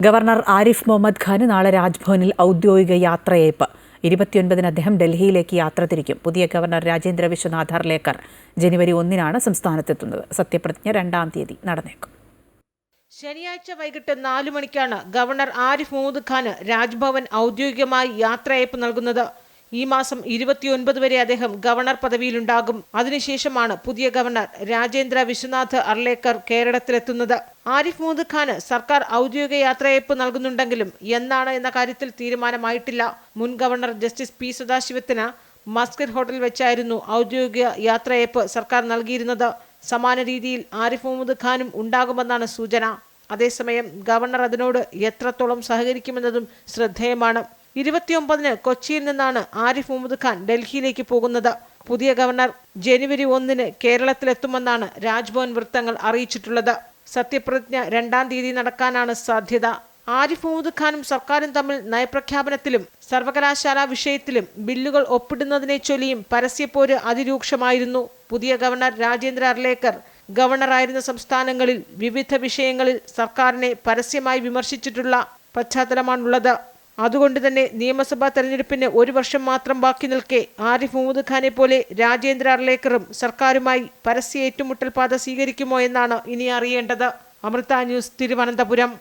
Governor Arif Muhammad Khan നാളെ രാജ്ഭവനിൽ ഔദ്യോഗിക യാത്രയയപ്പ്. 29-ന് അദ്ദേഹം ഡൽഹിയിലേക്ക് യാത്ര തിരിക്കും. പുതിയ ഗവർണർ രാജേന്ദ്ര വിശ്വനാഥ് അർലേക്കർ ജനുവരി 1-നാണ് സംസ്ഥാനത്തെത്തുന്നത്. സത്യപ്രതിജ്ഞ 2-ാം തീയതി നടന്നേക്കും. ശനിയാഴ്ച വൈകിട്ട് 4 മണിക്കാണ് ഗവർണർ ആരിഫ് മുഹമ്മദ് ഖാൻ രാജ്ഭവൻ ഔദ്യോഗികമായി യാത്രയയപ്പ് നൽകുന്നത്. ഈ മാസം 29 വരെ അദ്ദേഹം ഗവർണർ പദവിയിലുണ്ടാകും. അതിനുശേഷമാണ് പുതിയ ഗവർണർ രാജേന്ദ്ര വിശ്വനാഥ് അർലേക്കർ കേരളത്തിലെത്തുന്നത്. ആരിഫ് മുഹമ്മദ് ഖാന് സർക്കാർ ഔദ്യോഗിക യാത്രയയപ്പ് നൽകുന്നുണ്ടെങ്കിലും എന്നാണ് എന്ന കാര്യത്തിൽ തീരുമാനമായിട്ടില്ല. മുൻ ഗവർണർ ജസ്റ്റിസ് പി സദാശിവത്തിന് മസ്കറ്റ് ഹോട്ടൽ വെച്ചായിരുന്നു ഔദ്യോഗിക യാത്രയയപ്പ് സർക്കാർ നൽകിയിരുന്നത്. സമാന രീതിയിൽ ആരിഫ് മുഹമ്മദ് ഖാനും ഉണ്ടാകുമെന്നാണ് സൂചന. അതേസമയം ഗവർണർ അതിനോട് എത്രത്തോളം സഹകരിക്കുമെന്നതും ശ്രദ്ധേയമാണ്. 29-ന് കൊച്ചിയിൽ നിന്നാണ് ആരിഫ് മുഹമ്മദ് ഖാൻ ഡൽഹിയിലേക്ക് പോകുന്നത്. പുതിയ ഗവർണർ ജനുവരി 1-ന് കേരളത്തിലെത്തുമെന്നാണ് രാജ്ഭവൻ വൃത്തങ്ങൾ അറിയിച്ചിട്ടുള്ളത്. സത്യപ്രതിജ്ഞ 2-ാം തീയതി നടക്കാനാണ് സാധ്യത. ആരിഫ് മുഹമ്മദ് ഖാനും സർക്കാരും തമ്മിൽ നയപ്രഖ്യാപനത്തിലും സർവകലാശാല വിഷയത്തിലും ബില്ലുകൾ ഒപ്പിടുന്നതിനെ ചൊല്ലിയും പരസ്യപ്പോര് അതിരൂക്ഷമായിരുന്നു. പുതിയ ഗവർണർ രാജേന്ദ്ര അർലേക്കർ ഗവർണറായിരുന്ന സംസ്ഥാനങ്ങളിൽ വിവിധ വിഷയങ്ങളിൽ സർക്കാരിനെ പരസ്യമായി വിമർശിച്ചിട്ടുള്ള പശ്ചാത്തലമാണുള്ളത്. അതുകൊണ്ട് തന്നെ നിയമസഭാ തെരഞ്ഞെടുപ്പിന് 1 വർഷം മാത്രം ബാക്കി നിൽക്കെ ആരിഫ് മുഹമ്മദ് ഖാനെ പോലെ രാജേന്ദ്ര അർലേക്കറും സർക്കാരുമായി പരസ്യ ഏറ്റുമുട്ടൽ പാത സ്വീകരിക്കുമോ എന്നാണ് ഇനി അറിയേണ്ടത്. അമൃത ന്യൂസ്, തിരുവനന്തപുരം.